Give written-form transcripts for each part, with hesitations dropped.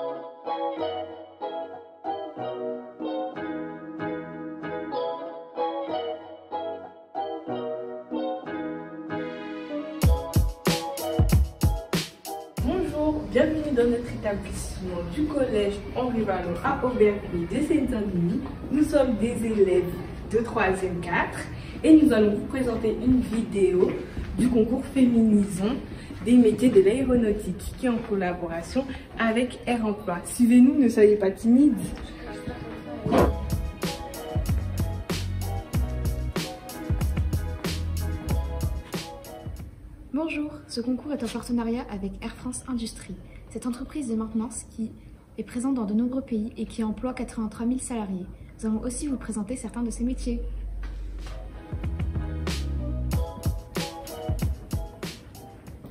Bonjour, bienvenue dans notre établissement du collège Henri Vallon à Aubervilliers de Seine-Saint-Denis. Nous sommes des élèves de 3e 4 et nous allons vous présenter une vidéo du concours Féminisons des métiers de l'aéronautique qui est en collaboration avec Air Emploi. Suivez-nous, ne soyez pas timides. Bonjour, ce concours est en partenariat avec Air France Industrie, cette entreprise de maintenance qui est présente dans de nombreux pays et qui emploie 83 000 salariés. Nous allons aussi vous présenter certains de ces métiers.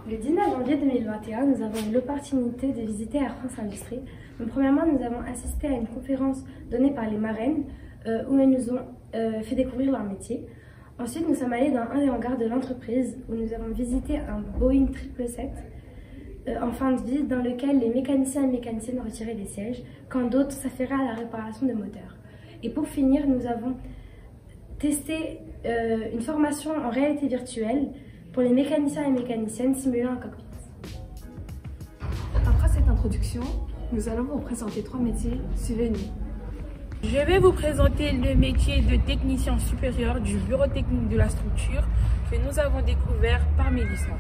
Le 19 janvier 2021, nous avons eu l'opportunité de visiter Air France Industrie. Donc, premièrement, nous avons assisté à une conférence donnée par les marraines où elles nous ont fait découvrir leur métier. Ensuite, nous sommes allés dans un des hangars de l'entreprise où nous avons visité un Boeing 777 en fin de vie dans lequel les mécaniciens et mécaniciennes retiraient des sièges quand d'autres s'affairaient à la réparation de moteurs. Et pour finir, nous avons testé une formation en réalité virtuelle pour les mécaniciens et mécaniciennes simulant un cockpit. Après cette introduction, nous allons vous présenter 3 métiers. Suivez-nous. Je vais vous présenter le métier de technicien supérieur du bureau technique de la structure que nous avons découvert par Mélissa.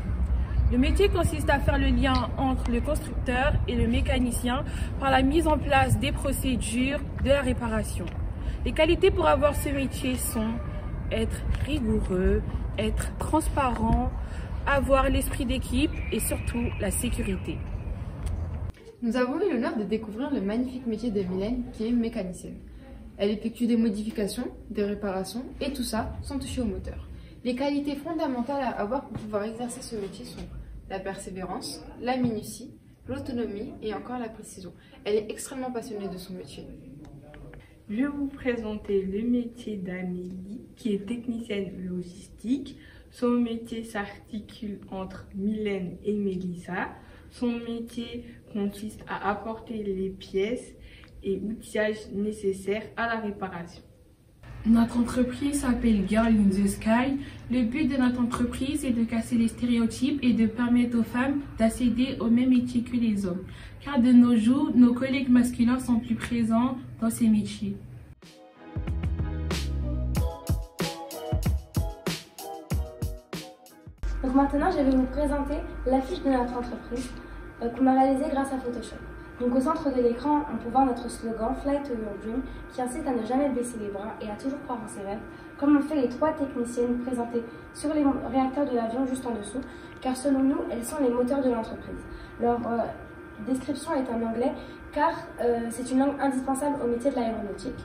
Le métier consiste à faire le lien entre le constructeur et le mécanicien par la mise en place des procédures de la réparation. Les qualités pour avoir ce métier sont être rigoureux, être transparent, avoir l'esprit d'équipe et surtout la sécurité. Nous avons eu l'honneur de découvrir le magnifique métier de Mylène qui est mécanicienne. Elle effectue des modifications, des réparations et tout ça sans toucher au moteur. Les qualités fondamentales à avoir pour pouvoir exercer ce métier sont la persévérance, la minutie, l'autonomie et encore la précision. Elle est extrêmement passionnée de son métier. Je vais vous présenter le métier d'Amélie qui est technicienne logistique. Son métier s'articule entre Mylène et Mélissa. Son métier consiste à apporter les pièces et outillages nécessaires à la réparation. Notre entreprise s'appelle Girl in the Sky. Le but de notre entreprise est de casser les stéréotypes et de permettre aux femmes d'accéder au même métier que les hommes. Car de nos jours, nos collègues masculins sont plus présents dans ces métiers. Donc maintenant, je vais vous présenter l'affiche de notre entreprise qu'on a réalisée grâce à Photoshop. Donc au centre de l'écran, on peut voir notre slogan Fly to your dream qui incite à ne jamais baisser les bras et à toujours croire en ses rêves, comme l'ont fait les 3 techniciennes présentées sur les réacteurs de l'avion juste en dessous, car selon nous, elles sont les moteurs de l'entreprise. Leur description est en anglais car c'est une langue indispensable au métier de l'aéronautique.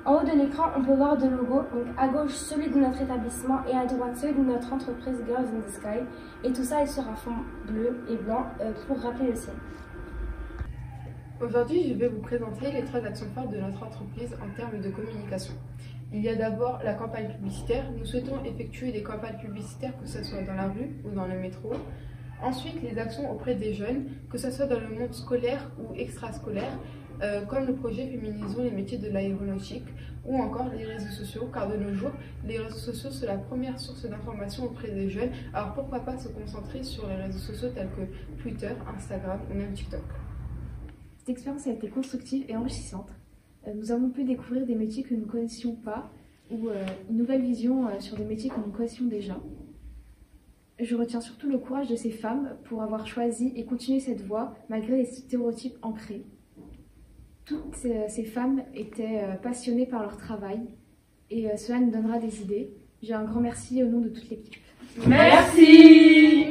En haut de l'écran, on peut voir 2 logos, donc à gauche celui de notre établissement et à droite celui de notre entreprise Girls in the Sky, et tout ça est sur un fond bleu et blanc pour rappeler le ciel. Aujourd'hui, je vais vous présenter les 3 actions phares de notre entreprise en termes de communication. Il y a d'abord la campagne publicitaire. Nous souhaitons effectuer des campagnes publicitaires, que ce soit dans la rue ou dans le métro. Ensuite, les actions auprès des jeunes, que ce soit dans le monde scolaire ou extrascolaire, comme le projet Féminisons les métiers de l'aéronautique, ou encore les réseaux sociaux, car de nos jours, les réseaux sociaux sont la première source d'information auprès des jeunes. Alors pourquoi pas se concentrer sur les réseaux sociaux tels que Twitter, Instagram ou même TikTok. Cette expérience a été constructive et enrichissante. Nous avons pu découvrir des métiers que nous ne connaissions pas ou une nouvelle vision sur des métiers que nous connaissions déjà. Je retiens surtout le courage de ces femmes pour avoir choisi et continué cette voie malgré les stéréotypes ancrés. Toutes ces femmes étaient passionnées par leur travail et cela nous donnera des idées. J'ai un grand merci au nom de toute l'équipe. Merci.